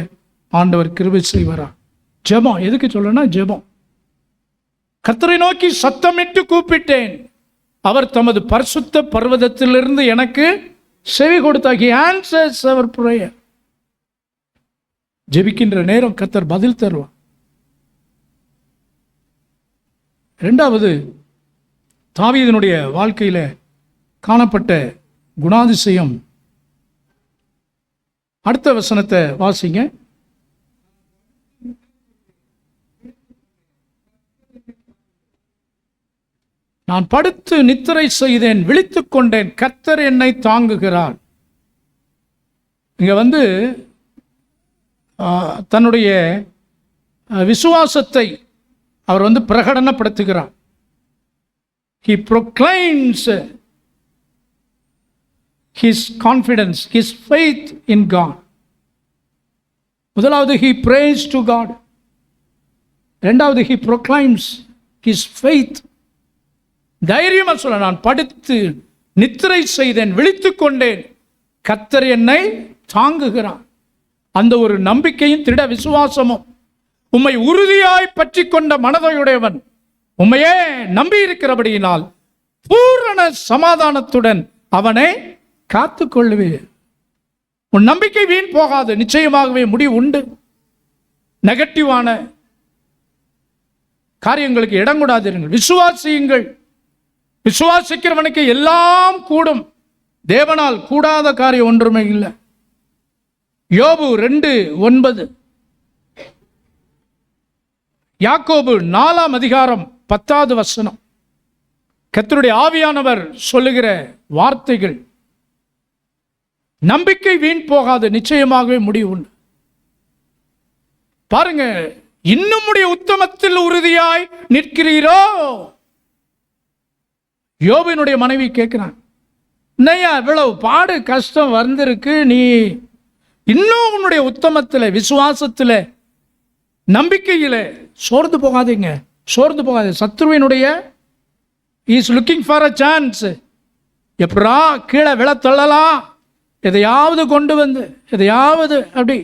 ஆண்டவர் கிருபை செய்வாரா. ஜெபம் எதுக்கு சொல்லணும்னா, ஜெபம். கர்த்தரை நோக்கி சத்தமிட்டு கூப்பிட்டேன், அவர் தமது பரிசுத்த பர்வதத்திலிருந்து எனக்கு செவி கொடுத்தார். He answers our prayer. ஜெபிக்கின்ற நேரம் கர்த்தர் பதில் தருவார். இரண்டாவது, தாவீதினுடைய வாழ்க்கையில காணப்பட்ட குணாதிசயம். அடுத்த வசனத்தை வாசிங்க. நான் படுத்து நித்திரை செய்தேன், விழித்துக் கொண்டேன், கர்த்தர் என்னை தாங்குகிறார். இங்க தன்னுடைய விசுவாசத்தை அவர் பிரகடனப்படுத்துகிறார். He proclaims his confidence, his faith in God. முதலாவது he prays to God. இரண்டாவது he proclaims his faith. தைரியமா சொல்ல, நான் படுத்து நித்திரை செய்தேன், விழித்துக் கொண்டேன், கர்த்தர் என்னை தாங்குகிறார். அந்த ஒரு நம்பிக்கையும் திட விசுவாசமும், உம்மை உறுதியாய் பற்றி கொண்ட மனதையுடையவன் உம்மையே நம்பி இருக்கிறபடியினால் பூரண சமாதானத்துடன் அவனை காத்து கொள்ளுவே. உன் நம்பிக்கை வீண் போகாது, நிச்சயமாகவே முடிவு உண்டு. நெகட்டிவான காரியங்களுக்கு இடம் கொடாதீர்கள், விசுவாசியுங்கள். விசுவாசிக்கிறவனுக்கு எல்லாம் கூடும், தேவனால் கூடாத காரியம் ஒன்றுமே இல்லை. யோபு 2:9, யாக்கோபு 4ஆம் அதிகாரம் 10வது வசனம். கர்த்தருடைய ஆவியானவர் சொல்லுகிற வார்த்தைகள். நம்பிக்கை வீண் போகாது, நிச்சயமாகவே முடிவு உண்டு. பாருங்க, இன்னும் உத்தமத்தில் உறுதியாய் நிற்கிறீரோ? யோபினுடைய மனைவி கேட்கிறான், என்னையா இவ்வளவு பாடு கஷ்டம் வந்திருக்கு, நீ இன்னும் உன்னுடைய உத்தமத்தில், விசுவாசத்தில், நம்பிக்கையில் சோர்ந்து போகாதீங்க, சோர்ந்து போகாது. சத்ருவினுடைய is looking for a chance, எப்படா கீழே விழ தள்ளலாம், எதையாவது கொண்டு வந்து எதையாவது அப்படி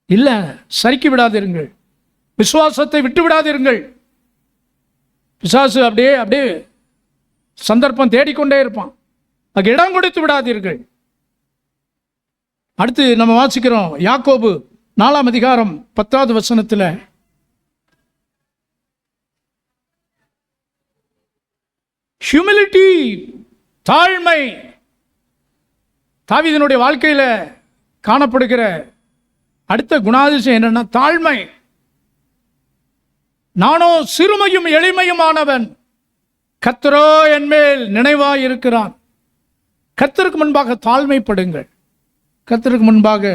இல்லை, சறுக்கி விடாதீர்கள், விசுவாசத்தை விட்டு விடாதீர்கள். பிசாசு அப்படியே அப்படியே சந்தர்ப்பம் தேடிக்கொண்டே இருப்பான், அதுக்கு இடம் கொடுத்து விடாதீர்கள். அடுத்து நம்ம வாசிக்கிறோம் யாக்கோபு 4ஆம் அதிகாரம் 10வது வசனத்தில், ஹியூமிலிட்டி, தாழ்மை. தாவீதினுடைய வாழ்க்கையில் காணப்படுகிற அடுத்த குணாதிசயம் என்னன்னா தாழ்மை. நானோ சிறுமையும் எளிமையுமானவன், கர்த்தரோ என்மேல் நினைவாய் இருக்கிறான். கர்த்தருக்கு முன்பாக தாழ்மைப்படுங்கள், கர்த்தருக்கு முன்பாக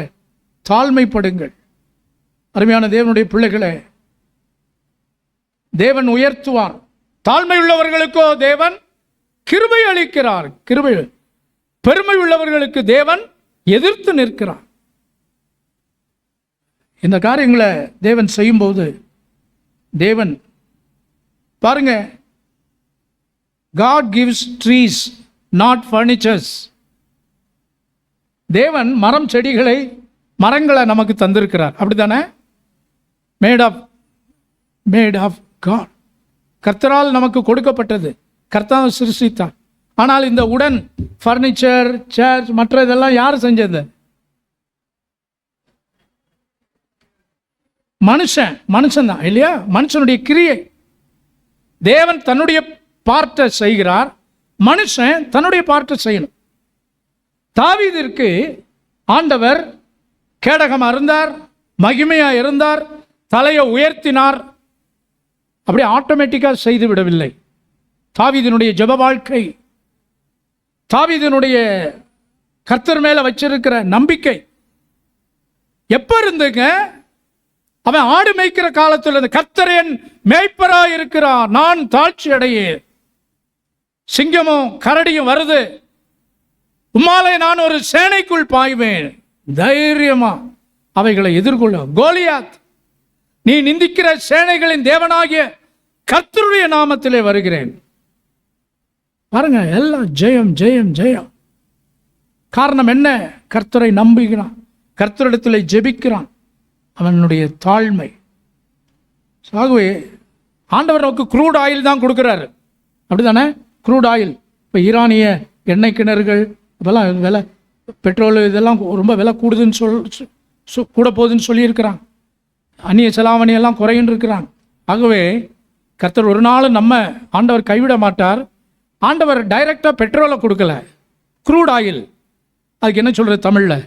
தாழ்மைப்படுங்கள். அருமையான தேவனுடைய பிள்ளைகளே, தேவன் உயர்த்துவார், தாழ்மை உள்ளவர்களுக்கோ தேவன் கிருபை அளிக்கிறார். கிருபை. பெருமை உள்ளவர்களுக்கு தேவன் எதிர்த்து நிற்கிறார். இந்த காரியங்களை தேவன் செய்யும்போது, தேவன் பாருங்க, God gives trees, not furnitures. தேவன் மரம் செடிகளை மரங்களை நமக்கு தந்திருக்கிறார். அப்படித்தானே? மேட் ஆஃப் காட், கர்த்தரால் நமக்கு கொடுக்கப்பட்டது, கர்த்தர் சிருஷ்டித்தார். ஆனால் இந்த உடன் ஃபர்னிச்சர், சேர்ஸ், மற்ற இதெல்லாம் யார் செஞ்சது? மனுஷன் தான் இல்லையா? மனுஷனுடைய கிரியை. தேவன் தன்னுடைய பார்ட்டை செய்கிறார், மனுஷன் தன்னுடைய பார்ட்டை செய்யணும். தாவீதிற்கு ஆண்டவர் கேடகமாக இருந்தார், மகிமையாக இருந்தார், தலையை உயர்த்தினார். அப்படி ஆட்டோமேட்டிக்காக செய்து விடவில்லை. தாவீதினுடைய ஜெப வாழ்க்கை, தாவீதினுடைய கர்த்தர் மேலே வச்சிருக்கிற நம்பிக்கை எப்போ இருந்துங்க? அவன் ஆடு மேய்க்கிற காலத்தில் இருந்து, கர்த்தர் என் மேய்ப்பராக இருக்கிறார், நான் தாழ்ச்சி அடையே, சிங்கமும் கரடியும் வருது, உம்மாலே நான் ஒரு சேனைக்குள் பாய்வேன், தைரியமா அவைகளை எதிர்கொள்ள. கோலியாத், நீ நிந்திக்கிற சேனைகளின் தேவனாகிய கர்த்தருடைய நாமத்திலே வருகிறேன். பாருங்க, எல்லாம் ஜெயம் ஜெயம் ஜெயம். காரணம் என்ன? கர்த்தரை நம்புகிறான், கர்த்தரிடத்தில் ஜெபிக்கிறான், அவனுடைய தாழ்மை. ஆகவே ஆண்டவர் நமக்கு க்ரூட் ஆயில் தான் கொடுக்குறாரு. அப்படிதானே? Crude oil. இப்போ ஈரானிய எண்ணெய் கிணறுகள் இப்போல்லாம் விலை, பெட்ரோல் இதெல்லாம் ரொம்ப விலை கூடுதுன்னு கூட போகுதுன்னு சொல்லியிருக்கிறான். அந்நிய செலாவணியெல்லாம் குறையின்னு இருக்கிறான். ஆகவே கர்த்தர் ஒரு நாள் நம்ம ஆண்டவர் கைவிட மாட்டார். ஆண்டவர் டைரெக்டாக பெட்ரோலை கொடுக்கல, க்ரூட் ஆயில். அதுக்கு என்ன சொல்கிறது தமிழில்?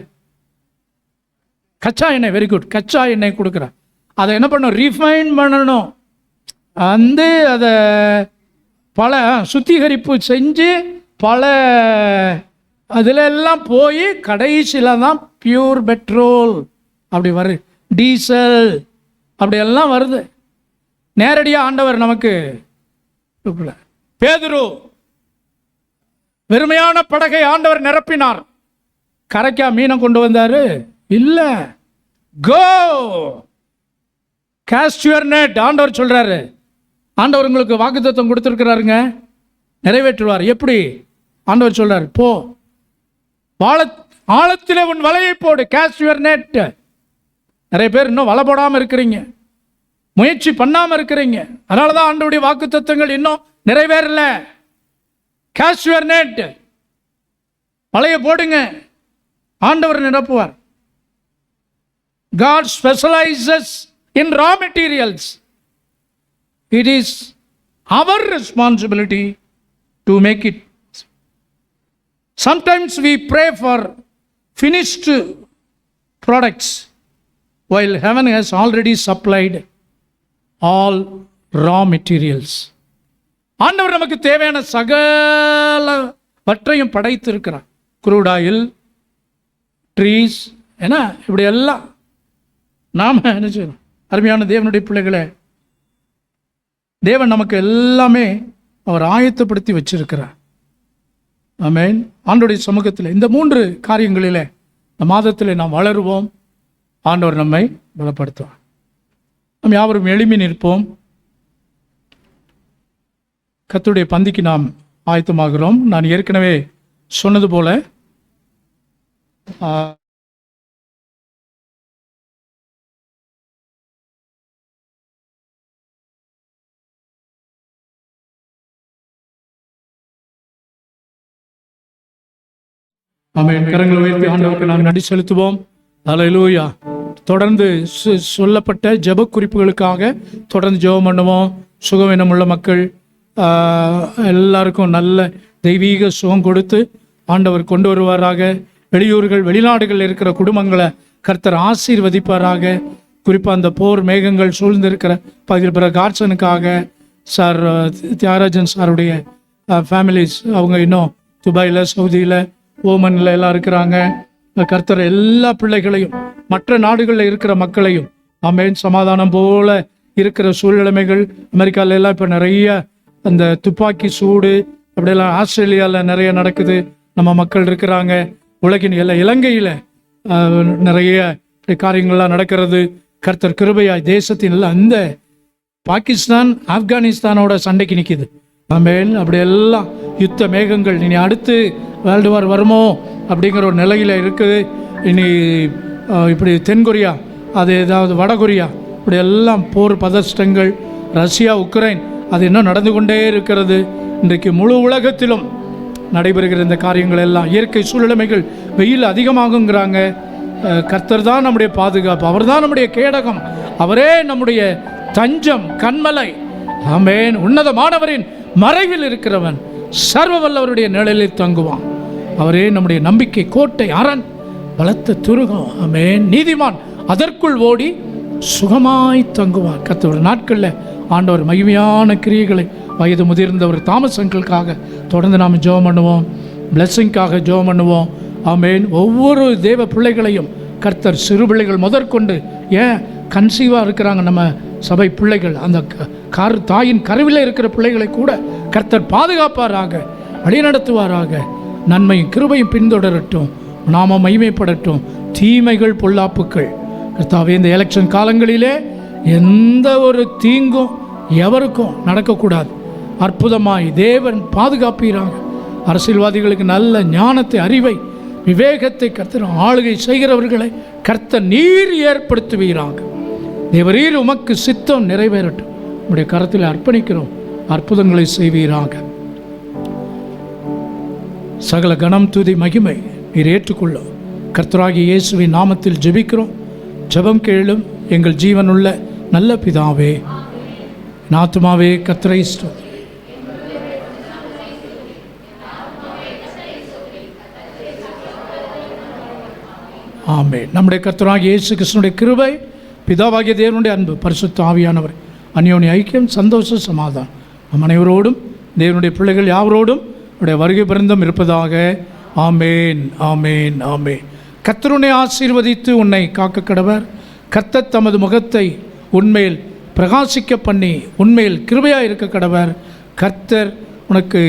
கச்சா எண்ணெய். வெரி குட், கச்சா எண்ணெய் கொடுக்குறார். அதை என்ன பண்ணணும்? ரீஃபைன் பண்ணணும். அதை பல சுத்திகரிப்பு செஞ்சு பல அதில் எல்லாம் போய் கடைசியில் தான் பியூர் பெட்ரோல் அப்படி வருது, டீசல் அப்படியெல்லாம் வருது. நேரடியாக ஆண்டவர் நமக்கு. பேதுரு வெறுமையான படகை ஆண்டவர் நிரப்பினார். கரைக்கா மீனை கொண்டு வந்தார்? இல்லை. கோ காஸ்ட் யுவர் நெட். ஆண்டவர் சொல்றாரு. ஆண்டவர் உங்களுக்கு வாக்குத்தத்தம் கொடுத்துருக்கிறாருங்க, நிறைவேற்றுவார். எப்படி? ஆண்டவர் சொல்றாரு, போ ஆழத்திலே உன் வலையை போடு, காஸ்ட் யுவர் நெட். நிறைய பேர் இன்னும் வலை போடாமல் இருக்கிறீங்க, முயற்சி பண்ணாமல் இருக்கிறீங்க. அதனால தான் ஆண்டவருடைய வாக்குத்தத்தங்கள் இன்னும் நிறைவேறல. காஸ்ட் யுவர் நெட், வலையை போடுங்க, ஆண்டவர் நிரப்புவார். God specializes in raw materials. It is our responsibility to make it. Sometimes we pray for finished products while heaven has already supplied all raw materials. ஆண்டவர் நமக்கு தேவையான சகலவற்றையும் படைத்திருக்கிறார். க்ரூட் ஆயில், ட்ரீஸ், ஏன்னா இப்படி எல்லாம் நாம் என்ன செய்யணும்? அருமையான தேவனுடைய பிள்ளைகளை, தேவன் நமக்கு எல்லாமே அவர் ஆயத்தப்படுத்தி வச்சிருக்கிறார். ஆமென். ஆண்டவருடைய சமூகத்தில் இந்த 3 காரியங்களில் இந்த மாதத்தில் நாம் வளருவோம். ஆண்டவர் நம்மை பலப்படுத்துவார். நாம் யாவரும் எழுப்பி நிற்போம். கர்த்தருடைய பந்திக்கு நாம் ஆயத்தமாகிறோம். நான் ஏற்கனவே சொன்னது போல ஆமென். கரங்களை உயர்த்தி ஆண்டவருக்கு நாம் நன்றி செலுத்துவோம். அல்லேலூயா. தொடர்ந்து சொல்லப்பட்ட ஜெப குறிப்புகளுக்காக தொடர்ந்து ஜெபம் பண்ணுவோம். சுகவீனம் உள்ள மக்கள் எல்லாருக்கும் நல்ல தெய்வீக சுகம் கொடுத்து ஆண்டவர் கொண்டு வருவாராக. வெளியூர்கள், வெளிநாடுகளில் இருக்கிற குடும்பங்களை கர்த்தர் ஆசீர்வதிப்பாராக. குறிப்பாக அந்த போர் மேகங்கள் சூழ்ந்திருக்கிற பகுதியில் பிற கார்சனுக்காக சார் தியாகராஜன் சாருடைய ஃபேமிலிஸ், அவங்க இன்னும் துபாயில், சவுதியில், ஓமனில் எல்லாம் இருக்கிறாங்க. கர்த்தர் எல்லா பிள்ளைகளையும், மற்ற நாடுகளில் இருக்கிற மக்களையும் ஆமென். சமாதானம் போல இருக்கிற சூழ்நிலைமைகள் அமெரிக்கால எல்லாம் இப்போ நிறைய அந்த துப்பாக்கி சூடு அப்படியெல்லாம் ஆஸ்திரேலியாவில் நிறைய நடக்குது. நம்ம மக்கள் இருக்கிறாங்க. உலகின் இலங்கையில் நிறைய காரியங்கள்லாம் நடக்கிறது. கர்த்தர் கிருபையாய் தேசத்தின் அந்த பாகிஸ்தான் ஆப்கானிஸ்தானோட சண்டைக்கு நிற்கிது. ஆமென். அப்படியெல்லாம் யுத்த மேகங்கள் இனி அடுத்து வேர்ல்டு வார் வருமோ அப்படிங்கிற ஒரு நிலையில் இருக்குது. இனி இப்படி தென்கொரியா, அது ஏதாவது வடகொரியா, இப்படி எல்லாம் போர் பதஷ்டங்கள், ரஷ்யா உக்ரைன், அது இன்னும் நடந்து கொண்டே இருக்கிறது. இன்றைக்கு முழு உலகத்திலும் நடைபெறுகிற இந்த காரியங்கள் எல்லாம் இயற்கை சூழ்நிலைமைகள், வெயில் அதிகமாகுங்கிறாங்க. கர்த்தர் தான் நம்முடைய பாதுகாப்பு, அவர் தான் நம்முடைய கேடகம், அவரே நம்முடைய தஞ்சம், கண்மலை. ஆமென். உன்னதமானவரின் மறைவில் இருக்கிறவன் சர்வ வல்லவருடைய நிழலில் தங்குவான். அவரே நம்முடைய நம்பிக்கை, கோட்டை, அரண், பலத்த துருகம். ஆமென். நீதிமான் அதற்குள் ஓடி சுகமாய் தங்குவார். கர்த்தர் நாட்களில் ஆண்டவர் மகிமையான கிரியைகளை, வயது முதிர்ந்தவர் தாமசங்களுக்காக தொடர்ந்து நாம் ஜெபம் பண்ணுவோம், பிளெஸ்ஸிங்காக ஜெபம் பண்ணுவோம். ஆமென். ஒவ்வொரு தேவ பிள்ளைகளையும் கர்த்தர், சிறு பிள்ளைகள் முதற்கொண்டு, ஏன் கன்சீவாக இருக்கிறாங்க நம்ம சபை பிள்ளைகள், அந்த தாயின் கருவிலே இருக்கிற பிள்ளைகளை கூட கர்த்தர் பாதுகாப்பாராக, வழிநடத்துவாராக. நன்மையும் கிருபையும் பின்தொடரட்டும், நாம மகிமைப்படட்டும். தீமைகள், பொல்லாப்புக்கள் கர்த்தாவே, இந்த எலெக்ஷன் காலங்களிலே எந்த ஒரு தீங்கும் எவருக்கும் நடக்கக்கூடாது. அற்புதமாய் தேவன் பாதுகாப்பீராக. அரசியல்வாதிகளுக்கு நல்ல ஞானத்தை, அறிவை, விவேகத்தை கர்த்தர், ஆளுகை செய்கிறவர்களை கர்த்தர் நீர் ஏற்படுத்துவீராக. தேவரீர் உமக்கு சித்தம் நிறைவேறட்டும். உம்முடைய கரத்தில் அர்ப்பணிக்கிறோம், அற்புதங்களை செய்வீராக. சகல கணம், துதி, மகிமை நீர் ஏற்றுக்கொள்ளும். கர்த்தராகிய இயேசுவின் நாமத்தில் ஜெபிக்கிறோம். ஜெபம் கேளும் எங்கள் ஜீவனுள்ள நல்ல பிதாவே. ஆத்துமாவே கர்த்தரை ஸ்தோத்திரி. ஆமென். நம்முடைய கர்த்தராகிய இயேசு கிறிஸ்துவினுடைய கிருபை, பிதாவாகிய தேவனுடைய அன்பு, பரிசுத்த ஆவியானவர் அந்யோன்ய ஐக்கியம், சந்தோஷ சமாதானம் நம் அனைவரோடும், தேவனுடைய பிள்ளைகள் யாவரோடும் அவருடைய வருகை பரிந்தும் இருப்பதாக. ஆமேன், ஆமேன், ஆமேன். கர்த்தர் உன்னை ஆசீர்வதித்து உன்னை காக்க கடவர். கர்த்தர் தமது முகத்தை உன்மேல் பிரகாசிக்க பண்ணி உன்மேல் கிருபையாக இருக்க கடவர். கர்த்தர் உனக்கு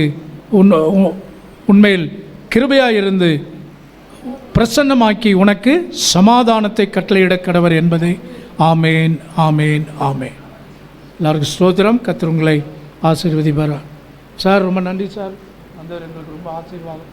உன்மேல் கிருபையாக இருந்து பிரசன்னமாக்கி உனக்கு சமாதானத்தை கட்டளையிட கடவர் என்பதை. ஆமேன், ஆமேன், ஆமேன். எல்லாருக்கும் ஸ்தோத்திரம். கர்த்தர் உங்களை ஆசீர்வதிப்பார். சார், ரொம்ப நன்றி சார். வந்தவர் எங்களுக்கு ரொம்ப ஆசீர்வாதம்.